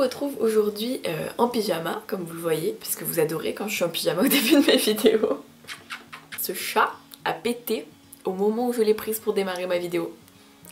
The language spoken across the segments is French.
retrouve aujourd'hui en pyjama, comme vous le voyez, puisque vous adorez quand je suis en pyjama au début de mes vidéos. Ce chat a pété au moment où je l'ai prise pour démarrer ma vidéo.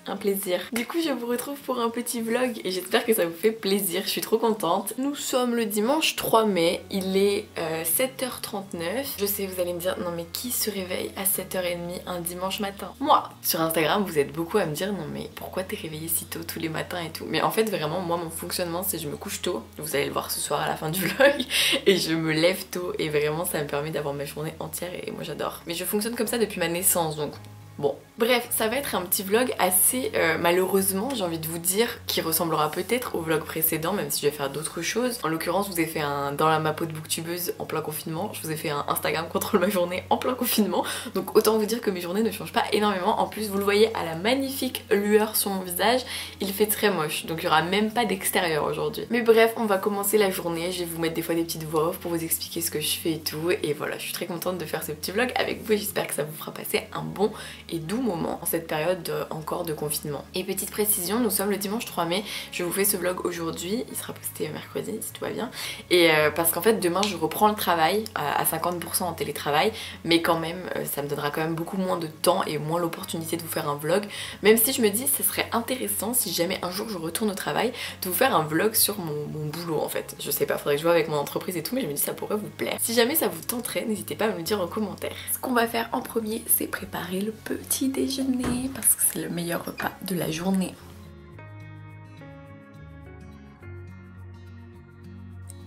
Un plaisir. Du coup je vous retrouve pour un petit vlog et j'espère que ça vous fait plaisir, je suis trop contente. Nous sommes le dimanche 3 mai, il est 7h39. Je sais, vous allez me dire non mais qui se réveille à 7h30 un dimanche matin? Moi! Sur Instagram vous êtes beaucoup à me dire non mais pourquoi t'es réveillée si tôt tous les matins et tout. Mais en fait vraiment moi mon fonctionnement c'est je me couche tôt, vous allez le voir ce soir à la fin du vlog, et je me lève tôt et vraiment ça me permet d'avoir ma journée entière et moi j'adore. Mais je fonctionne comme ça depuis ma naissance donc... Bon, bref, ça va être un petit vlog assez malheureusement, j'ai envie de vous dire, qui ressemblera peut-être au vlog précédent, même si je vais faire d'autres choses. En l'occurrence, je vous ai fait un dans ma peau de booktubeuse en plein confinement, je vous ai fait un Instagram contrôle ma journée en plein confinement, donc autant vous dire que mes journées ne changent pas énormément. En plus, vous le voyez à la magnifique lueur sur mon visage, il fait très moche, donc il n'y aura même pas d'extérieur aujourd'hui. Mais bref, on va commencer la journée, je vais vous mettre des fois des petites voix off pour vous expliquer ce que je fais et tout, et voilà, je suis très contente de faire ce petit vlog avec vous et j'espère que ça vous fera passer un bon et doux moment en cette période encore de confinement. Et petite précision, nous sommes le dimanche 3 mai, je vous fais ce vlog aujourd'hui, il sera posté mercredi si tout va bien, et parce qu'en fait demain je reprends le travail à 50% en télétravail, mais quand même ça me donnera quand même beaucoup moins de temps et moins l'opportunité de vous faire un vlog, même si je me dis ce serait intéressant si jamais un jour je retourne au travail de vous faire un vlog sur mon boulot en fait. Je sais pas, faudrait que je vois avec mon entreprise et tout, mais je me dis ça pourrait vous plaire. Si jamais ça vous tenterait, n'hésitez pas à me le dire en commentaire. Ce qu'on va faire en premier, c'est préparer le petit déjeuner parce que c'est le meilleur repas de la journée.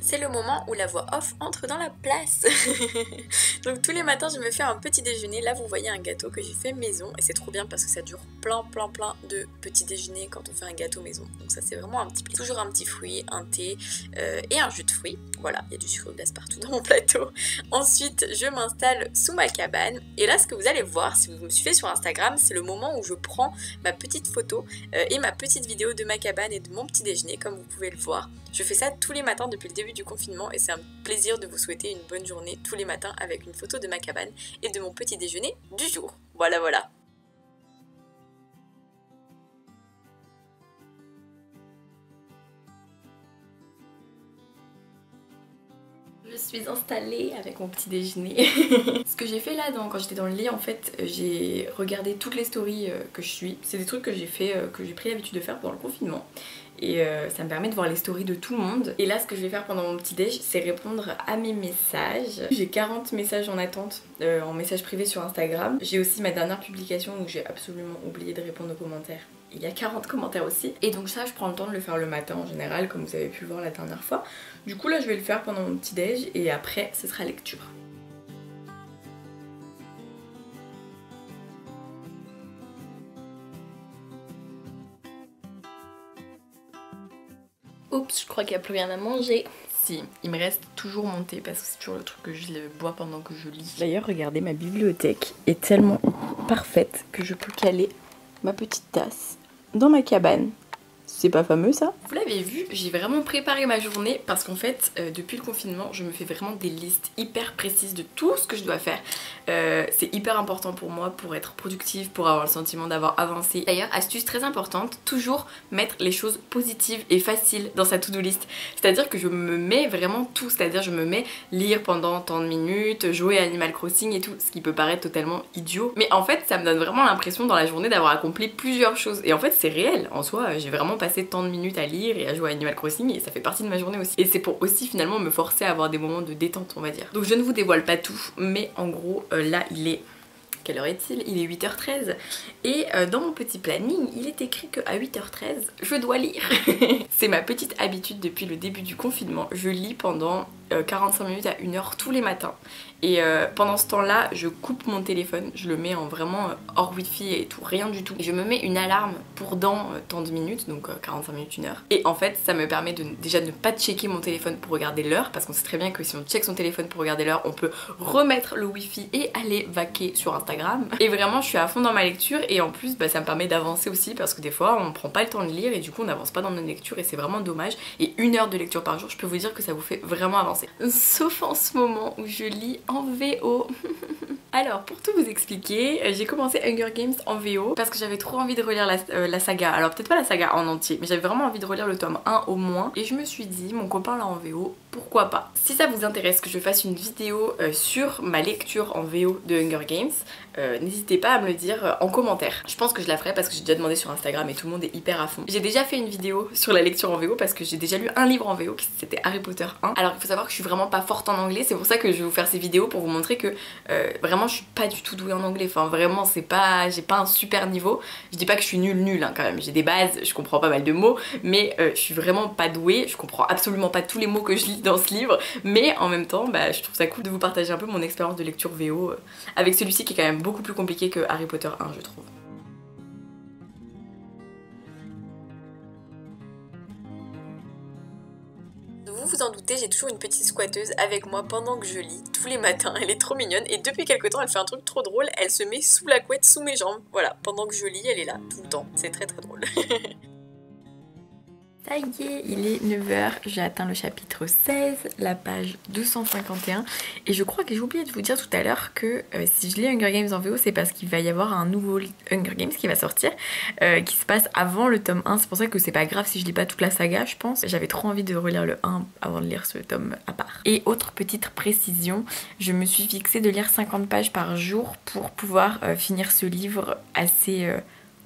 C'est le moment où la voix off entre dans la place. Donc tous les matins je me fais un petit déjeuner. Là vous voyez un gâteau que j'ai fait maison et c'est trop bien parce que ça dure plein de petits déjeuners quand on fait un gâteau maison. Donc ça c'est vraiment un petit plaisir. Toujours un petit fruit, un thé et un jus de fruits. Voilà, il y a du sucre glace partout dans mon plateau. Ensuite je m'installe sous ma cabane et là ce que vous allez voir si vous me suivez sur Instagram, c'est le moment où je prends ma petite photo et ma petite vidéo de ma cabane et de mon petit déjeuner comme vous pouvez le voir. Je fais ça tous les matins depuis le début du confinement et c'est un plaisir de vous souhaiter une bonne journée tous les matins avec une photo de ma cabane et de mon petit déjeuner du jour. Voilà. Je suis installée avec mon petit déjeuner. Ce que j'ai fait là quand j'étais dans le lit, en fait j'ai regardé toutes les stories que je suis. C'est des trucs que j'ai fait, que j'ai pris l'habitude de faire pendant le confinement. Et ça me permet de voir les stories de tout le monde. Et là ce que je vais faire pendant mon petit déj, c'est répondre à mes messages. J'ai 40 messages en attente en message privé sur Instagram. J'ai aussi ma dernière publication où j'ai absolument oublié de répondre aux commentaires. Il y a 40 commentaires aussi. Et donc ça je prends le temps de le faire le matin en général, comme vous avez pu le voir la dernière fois. Du coup là je vais le faire pendant mon petit déj et après ce sera lecture. Oups, je crois qu'il n'y a plus rien à manger. Si, il me reste toujours mon thé parce que c'est toujours le truc que je bois pendant que je lis. D'ailleurs, regardez, ma bibliothèque est tellement parfaite que je peux caler ma petite tasse dans ma cabane. C'est pas fameux ça? Vous l'avez vu, j'ai vraiment préparé ma journée parce qu'en fait depuis le confinement je me fais vraiment des listes hyper précises de tout ce que je dois faire. C'est hyper important pour moi pour être productive, pour avoir le sentiment d'avoir avancé. D'ailleurs, astuce très importante, toujours mettre les choses positives et faciles dans sa to-do list. C'est-à-dire que je me mets vraiment tout, c'est-à-dire je me mets lire pendant tant de minutes, jouer à Animal Crossing et tout, ce qui peut paraître totalement idiot. Mais en fait ça me donne vraiment l'impression dans la journée d'avoir accompli plusieurs choses. Et en fait c'est réel, en soi j'ai vraiment passé tant de minutes à lire et à jouer à Animal Crossing et ça fait partie de ma journée aussi. Et c'est pour aussi finalement me forcer à avoir des moments de détente on va dire. Donc je ne vous dévoile pas tout, mais en gros là il est... Quelle heure est-il? Il est 8h13 et dans mon petit planning il est écrit qu'à 8h13 je dois lire. C'est ma petite habitude depuis le début du confinement. Je lis pendant 45 minutes à 1h tous les matins. Et pendant ce temps là je coupe mon téléphone, je le mets en vraiment hors wifi et tout, rien du tout. Et je me mets une alarme pour dans tant de minutes, donc 45 minutes, 1 heure. Et en fait ça me permet de déjà ne pas checker mon téléphone pour regarder l'heure, parce qu'on sait très bien que si on check son téléphone pour regarder l'heure on peut remettre le wifi et aller vaquer sur Instagram. Et vraiment je suis à fond dans ma lecture et en plus ça me permet d'avancer aussi parce que des fois on prend pas le temps de lire et du coup on n'avance pas dans notre lecture et c'est vraiment dommage. Et 1 heure de lecture par jour, je peux vous dire que ça vous fait vraiment avancer. Sauf en ce moment où je lis en VO. Alors pour tout vous expliquer, j'ai commencé Hunger Games en VO parce que j'avais trop envie de relire la saga. Alors peut-être pas la saga en entier, mais j'avais vraiment envie de relire le tome 1 au moins. Et je me suis dit, mon copain l'a en VO, pourquoi pas. Si ça vous intéresse que je fasse une vidéo sur ma lecture en VO de Hunger Games, n'hésitez pas à me le dire en commentaire. Je pense que je la ferai parce que j'ai déjà demandé sur Instagram et tout le monde est hyper à fond. J'ai déjà fait une vidéo sur la lecture en VO parce que j'ai déjà lu un livre en VO qui c'était Harry Potter 1. Alors il faut savoir que je suis vraiment pas forte en anglais, c'est pour ça que je vais vous faire ces vidéos pour vous montrer que vraiment je suis pas du tout douée en anglais. Enfin vraiment c'est pas, j'ai pas un super niveau. Je dis pas que je suis nulle hein, quand même. J'ai des bases, je comprends pas mal de mots, mais je suis vraiment pas douée. Je comprends absolument pas tous les mots que je lis dans ce livre, mais en même temps bah, je trouve ça cool de vous partager un peu mon expérience de lecture VO avec celui-ci qui est quand même beaucoup plus compliqué que Harry Potter 1 je trouve. Vous vous en doutez, j'ai toujours une petite squatteuse avec moi pendant que je lis, tous les matins, elle est trop mignonne et depuis quelques temps elle fait un truc trop drôle, elle se met sous la couette, sous mes jambes, voilà, pendant que je lis elle est là tout le temps, c'est très très drôle. Ça y est, il est 9h, j'ai atteint le chapitre 16, la page 251 et je crois que j'ai oublié de vous dire tout à l'heure que si je lis Hunger Games en VO c'est parce qu'il va y avoir un nouveau Hunger Games qui va sortir qui se passe avant le tome 1, c'est pour ça que c'est pas grave si je lis pas toute la saga je pense. J'avais trop envie de relire le 1 avant de lire ce tome à part. Et autre petite précision, je me suis fixée de lire 50 pages par jour pour pouvoir finir ce livre assez...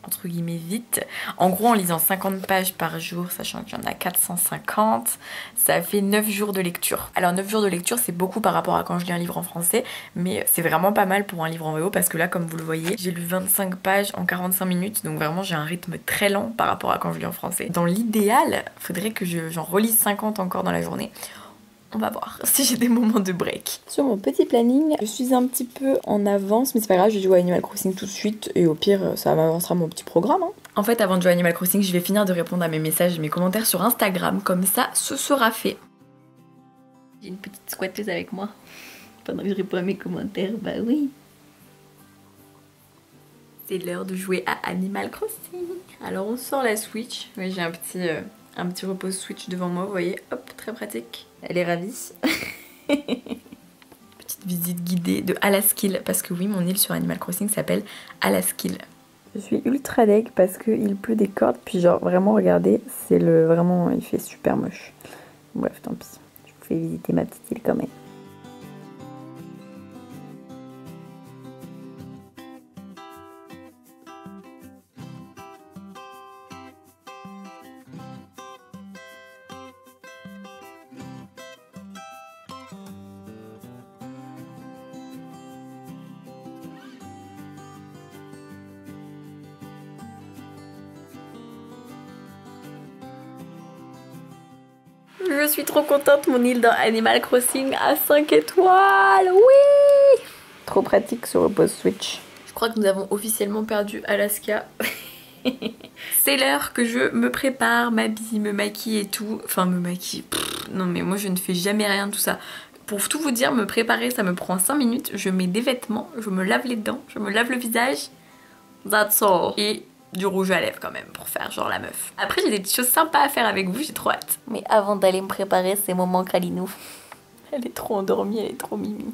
entre guillemets vite. En gros en lisant 50 pages par jour, sachant qu'il y en a 450, ça fait 9 jours de lecture. Alors 9 jours de lecture c'est beaucoup par rapport à quand je lis un livre en français, mais c'est vraiment pas mal pour un livre en VO parce que là comme vous le voyez, j'ai lu 25 pages en 45 minutes, donc vraiment j'ai un rythme très lent par rapport à quand je lis en français. Dans l'idéal, faudrait que j'en relise 50 encore dans la journée. On va voir si j'ai des moments de break. Sur mon petit planning, je suis un petit peu en avance, mais c'est pas grave, je vais jouer à Animal Crossing tout de suite et au pire, ça m'avancera mon petit programme. Hein. En fait, avant de jouer à Animal Crossing, je vais finir de répondre à mes messages et mes commentaires sur Instagram, comme ça, ce sera fait. J'ai une petite squatteuse avec moi. Pendant que je réponds à mes commentaires, bah oui. C'est l'heure de jouer à Animal Crossing. Alors on sort la Switch. Oui, j'ai un petit repose Switch devant moi, vous voyez, hop, très pratique. Elle est ravie. Petite visite guidée de Alaskil, parce que oui, mon île sur Animal Crossing s'appelle Alaskil. Je suis ultra deg parce qu'il pleut des cordes, puis genre vraiment regardez, c'est vraiment, il fait super moche. Bref, tant pis, je vous fais visiter ma petite île quand même. Je suis trop contente, mon île dans Animal Crossing à 5 étoiles, oui! Trop pratique ce repose Switch. Je crois que nous avons officiellement perdu Alaska. C'est l'heure que je me prépare, m'habille, me maquille et tout. Enfin me maquille, non mais moi je ne fais jamais rien de tout ça. Pour tout vous dire, me préparer ça me prend 5 minutes. Je mets des vêtements, je me lave les dents, je me lave le visage. That's all. Et du rouge à lèvres quand même pour faire genre la meuf. Après j'ai des petites choses sympas à faire avec vous, j'ai trop hâte. Mais avant d'aller me préparer, c'est moment Kalinou. Elle est trop endormie, elle est trop mimi.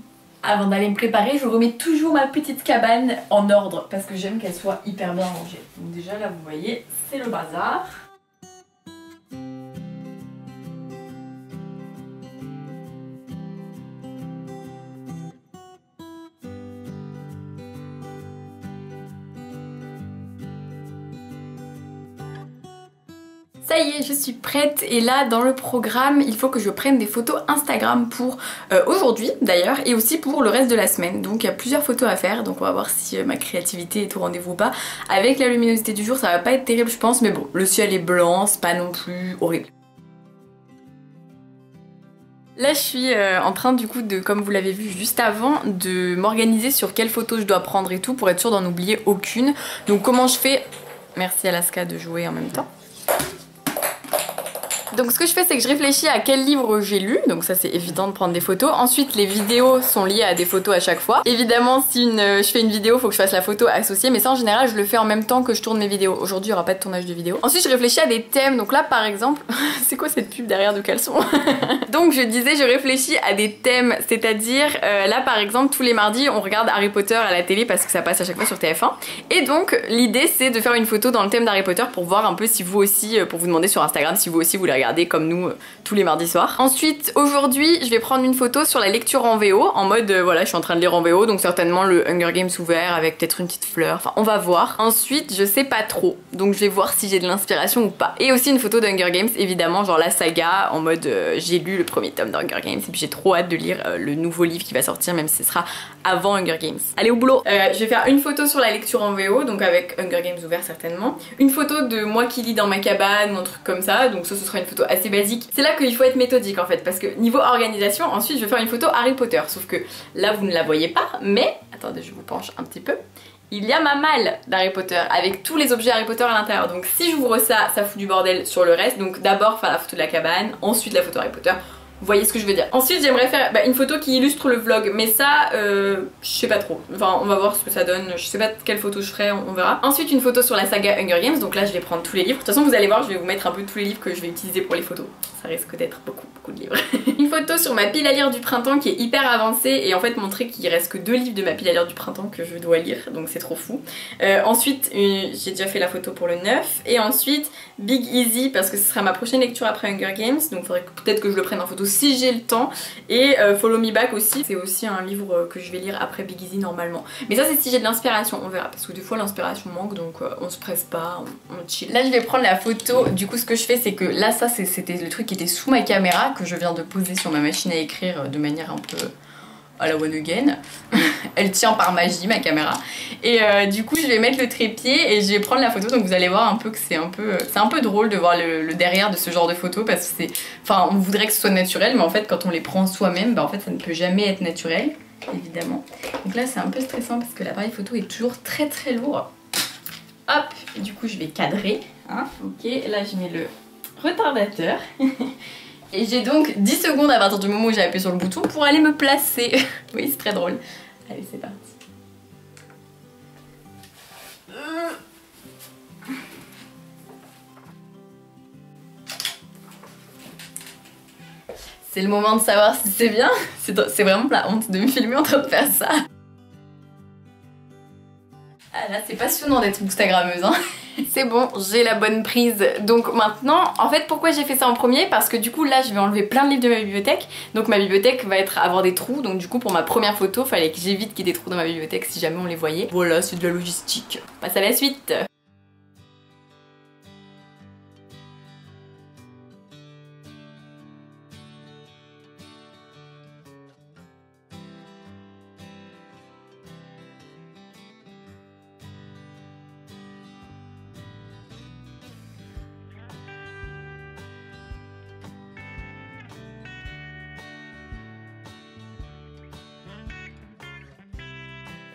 Avant d'aller me préparer, je remets toujours ma petite cabane en ordre parce que j'aime qu'elle soit hyper bien rangée. Donc déjà là vous voyez, c'est le bazar. Ça y est, je suis prête et là dans le programme il faut que je prenne des photos Instagram pour aujourd'hui d'ailleurs et aussi pour le reste de la semaine. Donc il y a plusieurs photos à faire, donc on va voir si ma créativité est au rendez-vous ou pas. Avec la luminosité du jour ça va pas être terrible je pense, mais bon, le ciel est blanc, c'est pas non plus horrible. Là je suis en train du coup de, comme vous l'avez vu juste avant, de m'organiser sur quelles photos je dois prendre et tout pour être sûre d'en oublier aucune. Donc comment je fais... Merci Alaska de jouer en même temps. Donc ce que je fais c'est que je réfléchis à quel livre j'ai lu, donc ça c'est évident de prendre des photos. Ensuite les vidéos sont liées à des photos à chaque fois. Évidemment si je fais une vidéo faut que je fasse la photo associée, mais ça en général je le fais en même temps que je tourne mes vidéos. Aujourd'hui il n'y aura pas de tournage de vidéo. Ensuite je réfléchis à des thèmes, donc là par exemple, c'est quoi cette pub derrière de caleçon? Donc je disais je réfléchis à des thèmes, c'est-à-dire là par exemple tous les mardis on regarde Harry Potter à la télé parce que ça passe à chaque fois sur TF1. Et donc l'idée c'est de faire une photo dans le thème d'Harry Potter pour voir un peu si vous aussi, pour vous demander sur Instagram si vous aussi vous les regardez comme nous tous les mardis soirs. Ensuite aujourd'hui je vais prendre une photo sur la lecture en VO en mode voilà je suis en train de lire en VO, donc certainement le Hunger Games ouvert avec peut-être une petite fleur, enfin on va voir. Ensuite je sais pas trop, donc je vais voir si j'ai de l'inspiration ou pas. Et aussi une photo d'Hunger Games évidemment, genre la saga en mode j'ai lu le premier tome d'Hunger Games et puis j'ai trop hâte de lire le nouveau livre qui va sortir, même si ce sera avant Hunger Games. Allez au boulot. Je vais faire une photo sur la lecture en VO, donc avec Hunger Games ouvert certainement. Une photo de moi qui lis dans ma cabane ou un truc comme ça, donc ça ce sera une photo assez basique. C'est là qu'il faut être méthodique en fait, parce que niveau organisation, ensuite je vais faire une photo Harry Potter, sauf que là vous ne la voyez pas, mais attendez je vous penche un petit peu. Il y a ma malle d'Harry Potter avec tous les objets Harry Potter à l'intérieur, donc si j'ouvre ça, ça fout du bordel sur le reste, donc d'abord faire la photo de la cabane, ensuite la photo Harry Potter. Vous voyez ce que je veux dire. Ensuite j'aimerais faire une photo qui illustre le vlog, mais ça je sais pas trop, enfin on va voir ce que ça donne, je sais pas quelle photo je ferai, on verra. Ensuite une photo sur la saga Hunger Games, donc là je vais prendre tous les livres, de toute façon vous allez voir je vais vous mettre un peu tous les livres que je vais utiliser pour les photos, ça risque d'être beaucoup de livres. Une photo sur ma pile à lire du printemps qui est hyper avancée et en fait montrer qu'il reste que 2 livres de ma pile à lire du printemps que je dois lire, donc c'est trop fou. Ensuite j'ai déjà fait la photo pour le 9 et ensuite Big Easy parce que ce sera ma prochaine lecture après Hunger Games, donc faudrait peut-être que je le prenne en photo si j'ai le temps, et Follow Me Back aussi, c'est aussi un livre que je vais lire après Big Easy normalement, mais ça c'est si j'ai de l'inspiration, on verra, parce que des fois l'inspiration manque donc on se presse pas, on chill. Là je vais prendre la photo, du coup ce que je fais c'est que là ça c'était le truc qui était sous ma caméra que je viens de poser sur ma machine à écrire de manière un peu à la one again. Elle tient par magie ma caméra. Et du coup je vais mettre le trépied et je vais prendre la photo, donc vous allez voir un peu que c'est un peu drôle de voir le derrière de ce genre de photo parce que c'est. Enfin on voudrait que ce soit naturel mais en fait quand on les prend soi-même, bah en fait ça ne peut jamais être naturel, évidemment. Donc là c'est un peu stressant parce que l'appareil photo est toujours très lourd. Hop, et du coup je vais cadrer. Hein. Ok, là je mets le retardateur. Et j'ai donc 10 secondes à partir du moment où j'ai appuyé sur le bouton pour aller me placer. Oui, c'est très drôle. Allez, c'est parti. C'est le moment de savoir si c'est bien. C'est vraiment la honte de me filmer en train de faire ça. Ah là, c'est passionnant d'être bookstagrammeuse, hein. C'est bon, j'ai la bonne prise. Donc maintenant, en fait pourquoi j'ai fait ça en premier? Parce que du coup là je vais enlever plein de livres de ma bibliothèque. Donc ma bibliothèque va avoir des trous. Donc du coup pour ma première photo, fallait que j'évite qu'il y ait des trous dans ma bibliothèque si jamais on les voyait. Voilà, c'est de la logistique. On passe à la suite.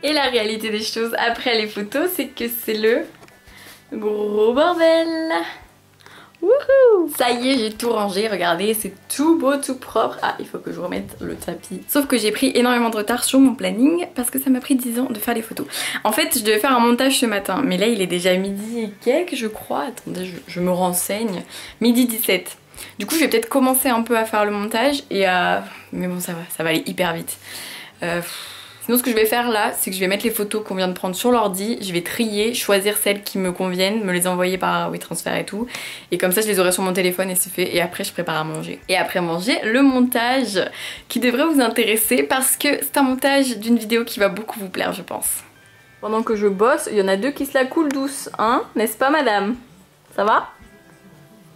Et la réalité des choses après les photos, c'est que c'est le gros bordel. Wouhou! Ça y est, j'ai tout rangé, regardez, c'est tout beau, tout propre. Ah, il faut que je remette le tapis. Sauf que j'ai pris énormément de retard sur mon planning parce que ça m'a pris 10 ans de faire les photos. En fait, je devais faire un montage ce matin, mais là il est déjà midi et quelques, je crois. Attendez, je me renseigne. Midi 17. Du coup, je vais peut-être commencer un peu à faire le montage et à... Mais bon, ça va aller hyper vite. Sinon ce que je vais faire là, c'est que je vais mettre les photos qu'on vient de prendre sur l'ordi, je vais trier, choisir celles qui me conviennent, me les envoyer par WeTransfer et tout. Et comme ça je les aurai sur mon téléphone et c'est fait, et après je prépare à manger. Et après manger, le montage qui devrait vous intéresser parce que c'est un montage d'une vidéo qui va beaucoup vous plaire je pense. Pendant que je bosse, il y en a deux qui se la coulent douce, hein? N'est-ce pas madame? Ça va?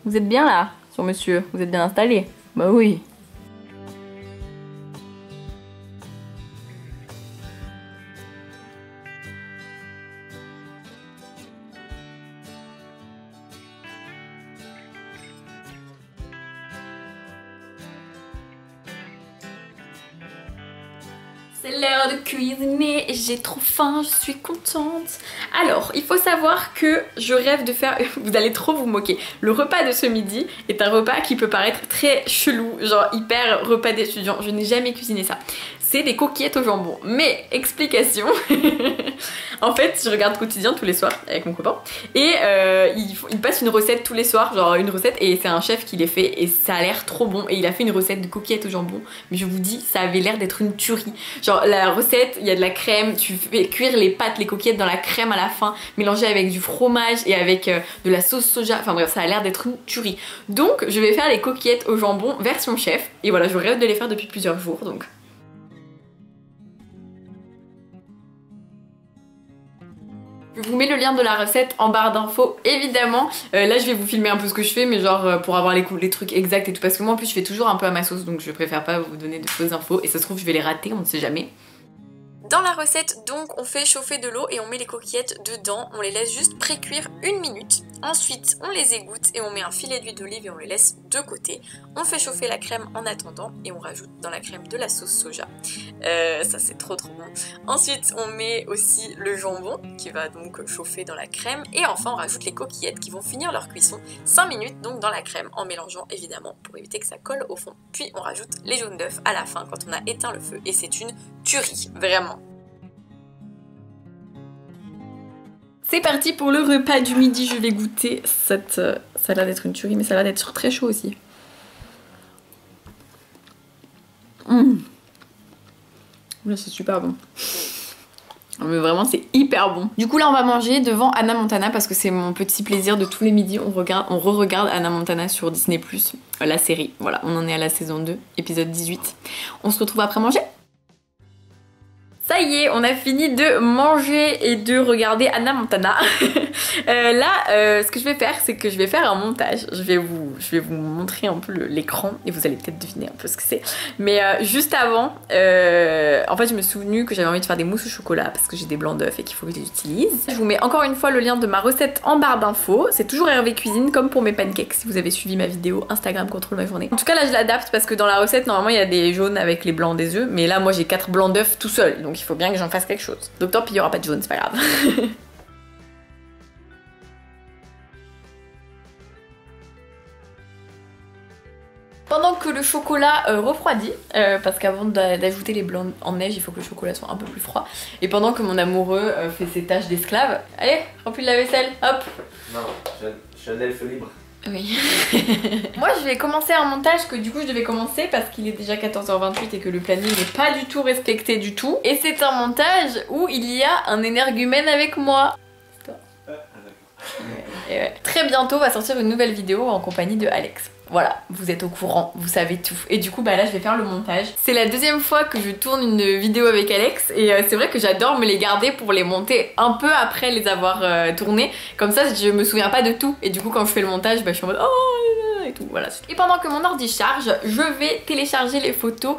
Vous êtes bien là, sur monsieur? Vous êtes bien installé? Bah oui. C'est l'heure de cuisiner et j'ai trop faim, je suis contente. Alors, il faut savoir que je rêve de faire... Vous allez trop vous moquer. Le repas de ce midi est un repas qui peut paraître très chelou, genre hyper repas d'étudiant. Je n'ai jamais cuisiné ça. C'est des coquillettes au jambon. Mais, explication. En fait, je regarde Quotidien tous les soirs avec mon copain. Et il passe une recette tous les soirs, genre une recette, et c'est un chef qui les fait et ça a l'air trop bon. Et il a fait une recette de coquillettes au jambon. Mais je vous dis, ça avait l'air d'être une tuerie. Genre la recette, il y a de la crème, tu fais cuire les pâtes, les coquillettes dans la crème à la fin, mélangée avec du fromage et avec de la sauce soja. Enfin bref, ça a l'air d'être une tuerie. Donc, je vais faire les coquillettes au jambon version chef. Et voilà, je rêve de les faire depuis plusieurs jours, donc... Je vous mets le lien de la recette en barre d'infos évidemment. Là je vais vous filmer un peu ce que je fais, mais genre pour avoir les trucs exacts et tout, parce que moi en plus je fais toujours un peu à ma sauce, donc je préfère pas vous donner de fausses infos et ça se trouve je vais les rater, on ne sait jamais. Dans la recette donc on fait chauffer de l'eau et on met les coquillettes dedans, on les laisse juste pré-cuire 1 minute. Ensuite on les égoutte et on met un filet d'huile d'olive et on les laisse de côté. On fait chauffer la crème en attendant et on rajoute dans la crème de la sauce soja. Ça c'est trop bon. Ensuite on met aussi le jambon qui va donc chauffer dans la crème. Et enfin on rajoute les coquillettes qui vont finir leur cuisson 5 minutes donc dans la crème en mélangeant évidemment pour éviter que ça colle au fond. Puis on rajoute les jaunes d'œufs à la fin quand on a éteint le feu et c'est une tuerie, vraiment. C'est parti pour le repas du midi, je vais goûter cette... ça a l'air d'être une tuerie, mais ça a l'air d'être très chaud aussi. Là c'est super bon. Mais vraiment c'est hyper bon. Du coup là on va manger devant Hannah Montana parce que c'est mon petit plaisir de tous les midis. On re-regarde Hannah Montana sur Disney+, la série. Voilà, on en est à la saison 2, épisode 18. On se retrouve après manger. Ça y est, on a fini de manger et de regarder Hannah Montana. Ce que je vais faire, c'est que je vais faire un montage. Je vais vous montrer un peu l'écran et vous allez peut-être deviner un peu ce que c'est. Mais juste avant, en fait, je me suis souvenu que j'avais envie de faire des mousses au chocolat parce que j'ai des blancs d'œufs et qu'il faut que je les utilise. Je vous mets encore une fois le lien de ma recette en barre d'infos. C'est toujours Hervé Cuisine comme pour mes pancakes si vous avez suivi ma vidéo Instagram contrôle ma journée. En tout cas, là, je l'adapte parce que dans la recette, normalement, il y a des jaunes avec les blancs des œufs. Mais là, moi, j'ai 4 blancs d'œufs tout seul. Donc il faut bien que j'en fasse quelque chose. Donc tant pis, il n'y aura pas de jaune, c'est pas grave. Pendant que le chocolat refroidit, parce qu'avant d'ajouter les blancs en neige, il faut que le chocolat soit un peu plus froid. Et pendant que mon amoureux fait ses tâches d'esclave, allez, remplis la vaisselle, hop. Non, je suis un elfe libre. Oui. Moi je vais commencer un montage que du coup je devais commencer parce qu'il est déjà 14h28 et que le planning n'est pas du tout respecté du tout. Et c'est un montage où il y a un énergumène avec moi. Et ouais. Très bientôt va sortir une nouvelle vidéo en compagnie de Alex. Voilà, vous êtes au courant, vous savez tout. Et du coup bah là je vais faire le montage. C'est la deuxième fois que je tourne une vidéo avec Alex et c'est vrai que j'adore me les garder pour les monter un peu après les avoir tournées. Comme ça je me souviens pas de tout et du coup quand je fais le montage bah je suis en mode oh et tout, voilà. Et pendant que mon ordi charge, je vais télécharger les photos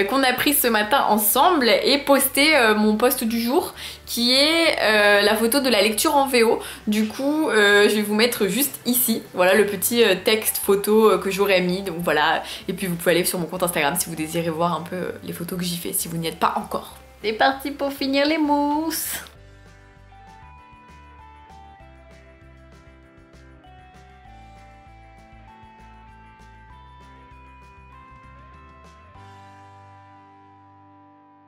qu'on a prises ce matin ensemble et poster mon post du jour qui est la photo de la lecture en VO. Du coup je vais vous mettre juste ici, voilà le petit texte photo que j'aurais mis, donc voilà. Et puis vous pouvez aller sur mon compte Instagram si vous désirez voir un peu les photos que j'y fais, si vous n'y êtes pas encore. C'est parti pour finir les mousses.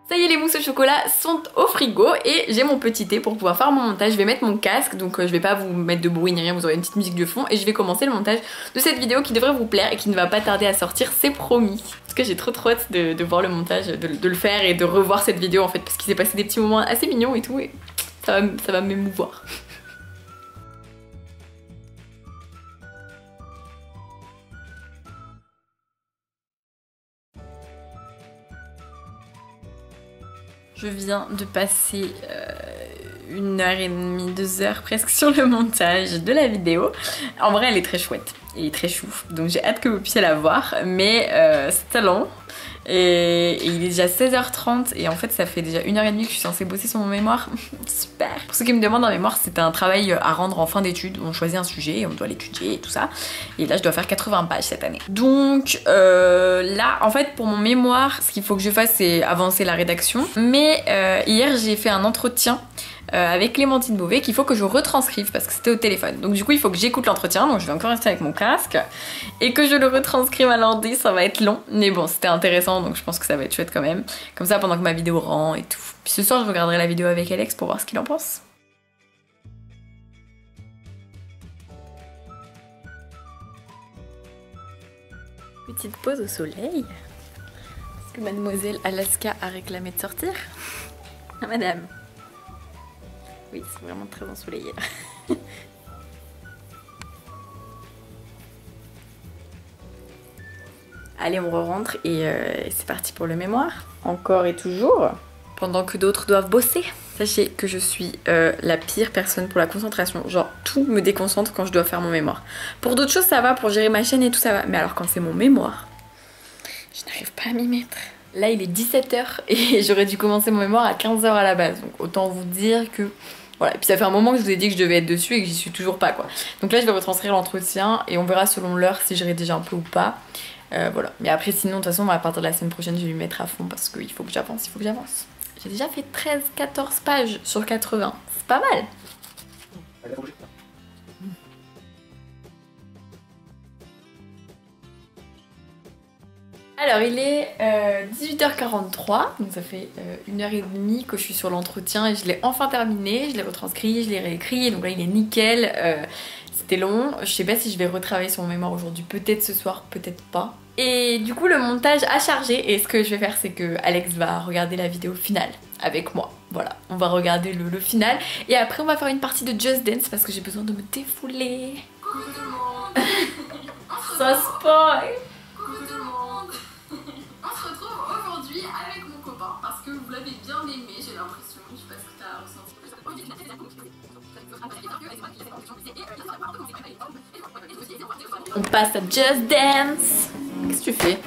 Ça y est, les mousses au chocolat sont au frigo et j'ai mon petit thé pour pouvoir faire mon montage. Je vais mettre mon casque, donc je vais pas vous mettre de bruit ni rien, vous aurez une petite musique de fond et je vais commencer le montage de cette vidéo qui devrait vous plaire et qui ne va pas tarder à sortir, c'est promis. Parce que j'ai trop hâte de voir le montage, de le faire et de revoir cette vidéo en fait, parce qu'il s'est passé des petits moments assez mignons et tout et ça va m'émouvoir. Je viens de passer 1h30, 2h presque sur le montage de la vidéo. En vrai elle est très chouette, elle est très chou, donc j'ai hâte que vous puissiez la voir, mais c'est long. Et il est déjà 16h30 et en fait ça fait déjà 1h30 que je suis censée bosser sur mon mémoire. Super. Pour ceux qui me demandent, un mémoire c'est un travail à rendre en fin d'études. On choisit un sujet, on doit l'étudier et tout ça. Et là je dois faire 80 pages cette année. Donc là en fait pour mon mémoire ce qu'il faut que je fasse c'est avancer la rédaction. Mais hier j'ai fait un entretien avec Clémentine Beauvais qu'il faut que je retranscrive parce que c'était au téléphone. Donc du coup il faut que j'écoute l'entretien, donc je vais encore rester avec mon casque et que je le retranscrive à l'ordi, ça va être long. Mais bon c'était intéressant donc je pense que ça va être chouette quand même. Comme ça pendant que ma vidéo rend et tout. Puis ce soir je regarderai la vidéo avec Alex pour voir ce qu'il en pense. Petite pause au soleil. Est-ce que mademoiselle Alaska a réclamé de sortir? Ah madame. Oui, c'est vraiment très ensoleillé. Allez, on re-rentre et c'est parti pour le mémoire. Encore et toujours. Pendant que d'autres doivent bosser. Sachez que je suis la pire personne pour la concentration. Genre, tout me déconcentre quand je dois faire mon mémoire. Pour d'autres choses, ça va. Pour gérer ma chaîne et tout, ça va. Mais alors, quand c'est mon mémoire, je n'arrive pas à m'y mettre. Là, il est 17h et j'aurais dû commencer mon mémoire à 15h à la base. Donc, autant vous dire que... Voilà, et puis ça fait un moment que je vous ai dit que je devais être dessus et que j'y suis toujours pas quoi. Donc là je vais retranscrire l'entretien et on verra selon l'heure si je rédige un peu ou pas. Voilà, mais après sinon de toute façon à partir de la semaine prochaine je vais lui mettre à fond parce qu'il faut que j'avance, il faut que j'avance. J'ai déjà fait 13-14 pages sur 80, c'est pas mal. Alors il est 18h43, donc ça fait 1h30 que je suis sur l'entretien et je l'ai enfin terminé, je l'ai retranscrit, je l'ai réécrit, donc là il est nickel, c'était long, je sais pas si je vais retravailler sur mon mémoire aujourd'hui, peut-être ce soir, peut-être pas. Et du coup le montage a chargé et ce que je vais faire c'est que Alex va regarder la vidéo finale avec moi, voilà, on va regarder le final et après on va faire une partie de Just Dance parce que j'ai besoin de me défouler. Ça spoil. Avec mon copain parce que vous l'avez bien aimé, j'ai l'impression, je sais pas ce que t'as ressenti. On passe à Just Dance. Qu'est-ce que tu fais?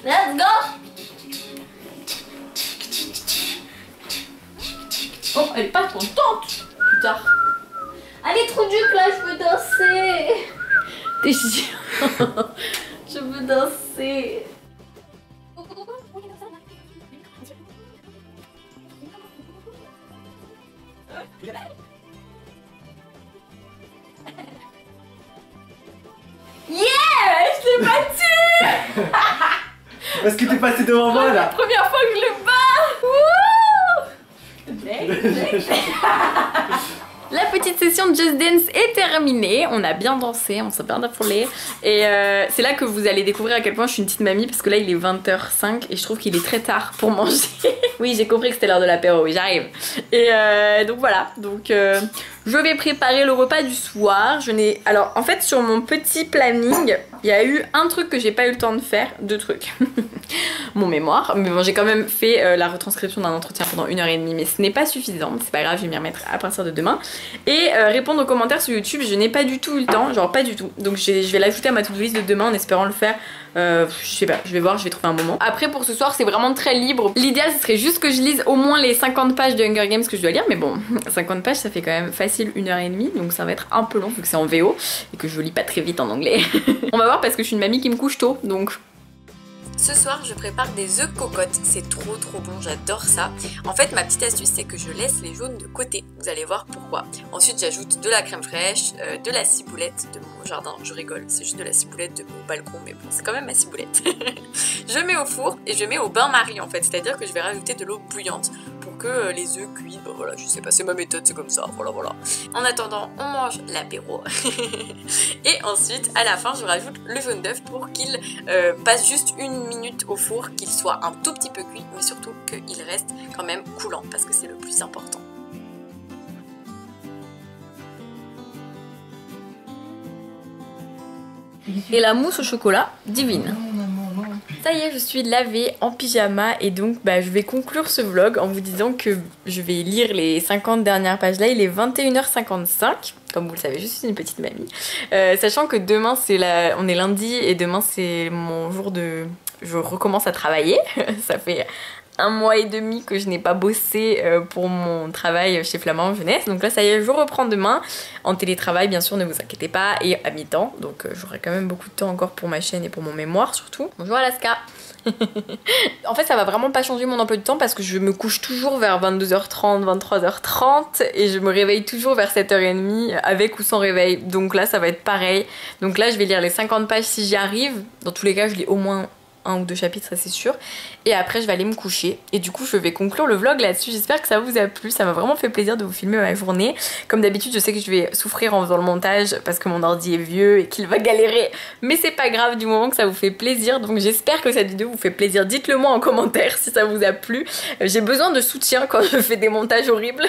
Let's go. Oh, elle est pas contente. Putain. Allez, trop duc là, je veux danser. T'es chiant. Je veux danser. Yeah! Je l'ai battu! Parce que t'es passé devant moi La là. première fois que je le bats! La petite session de Just Dance est terminée, on a bien dansé, on s'est bien défoulé et c'est là que vous allez découvrir à quel point je suis une petite mamie parce que là il est 20h05 et je trouve qu'il est très tard pour manger. Oui j'ai compris que c'était l'heure de l'apéro, oui j'arrive. Et donc voilà, donc je vais préparer le repas du soir. Alors en fait sur mon petit planning il y a eu un truc que j'ai pas eu le temps de faire, deux trucs. Mon mémoire, mais bon j'ai quand même fait la retranscription d'un entretien pendant 1h30 mais ce n'est pas suffisant, c'est pas grave, je vais m'y remettre à partir de demain. Et répondre aux commentaires sur YouTube, je n'ai pas du tout eu le temps, genre pas du tout. Donc je vais l'ajouter à ma to-do list de demain en espérant le faire. Je sais pas, je vais voir, je vais trouver un moment. Après pour ce soir c'est vraiment très libre. L'idéal ce serait juste que je lise au moins les 50 pages de Hunger Games que je dois lire. Mais bon, 50 pages ça fait quand même facile 1h30. Donc ça va être un peu long vu que c'est en VO et que je lis pas très vite en anglais. On va voir parce que je suis une mamie qui me couche tôt donc... Ce soir, je prépare des œufs cocottes. C'est trop bon, j'adore ça. En fait, ma petite astuce, c'est que je laisse les jaunes de côté. Vous allez voir pourquoi. Ensuite, j'ajoute de la crème fraîche, de la ciboulette de mon jardin. Je rigole, c'est juste de la ciboulette de mon balcon, mais bon, c'est quand même ma ciboulette. Je mets au four et je mets au bain-marie en fait. C'est-à-dire que je vais rajouter de l'eau bouillante pour que les œufs cuisent. Bon, voilà, je sais pas, c'est ma méthode, c'est comme ça. Voilà. En attendant, on mange l'apéro. Et ensuite, à la fin, je rajoute le jaune d'œuf pour qu'il passe juste une minute au four, qu'il soit un tout petit peu cuit, mais surtout qu'il reste quand même coulant parce que c'est le plus important. Et la mousse au chocolat, divine. Ça y est, je suis lavée en pyjama et donc je vais conclure ce vlog en vous disant que je vais lire les 50 dernières pages là. Il est 21h55. Comme vous le savez, je suis une petite mamie. Sachant que demain, on est lundi et demain c'est mon jour de... Je recommence à travailler. Ça fait 1 mois et demi que je n'ai pas bossé pour mon travail chez Flamand Jeunesse. Donc là, ça y est, je reprends demain. En télétravail, bien sûr, ne vous inquiétez pas. Et à mi-temps. Donc j'aurai quand même beaucoup de temps encore pour ma chaîne et pour mon mémoire surtout. Bonjour Alaska. En fait, ça va vraiment pas changer mon emploi du temps parce que je me couche toujours vers 22h30, 23h30 et je me réveille toujours vers 7h30 avec ou sans réveil. Donc là, ça va être pareil. Donc là, je vais lire les 50 pages si j'y arrive. Dans tous les cas, je lis au moins 1 ou 2 chapitres, ça c'est sûr. Et après je vais aller me coucher. Et du coup je vais conclure le vlog là-dessus. J'espère que ça vous a plu. Ça m'a vraiment fait plaisir de vous filmer ma journée. Comme d'habitude je sais que je vais souffrir en faisant le montage parce que mon ordi est vieux et qu'il va galérer. Mais c'est pas grave du moment que ça vous fait plaisir. Donc j'espère que cette vidéo vous fait plaisir. Dites-le moi en commentaire si ça vous a plu. J'ai besoin de soutien quand je fais des montages horribles.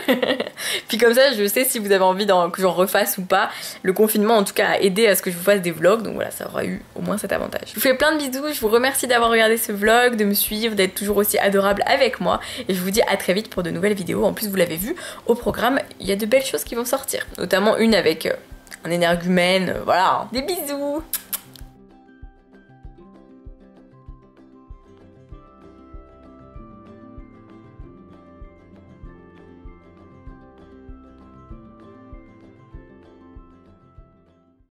Puis comme ça je sais si vous avez envie que j'en refasse ou pas. Le confinement en tout cas a aidé à ce que je vous fasse des vlogs. Donc voilà, ça aura eu au moins cet avantage. Je vous fais plein de bisous. Je vous remercie d'avoir regardé ce vlog, de me suivre, d'être toujours aussi adorable avec moi et je vous dis à très vite pour de nouvelles vidéos. En plus vous l'avez vu, au programme il y a de belles choses qui vont sortir, notamment une avec un énergumène, voilà. Des bisous.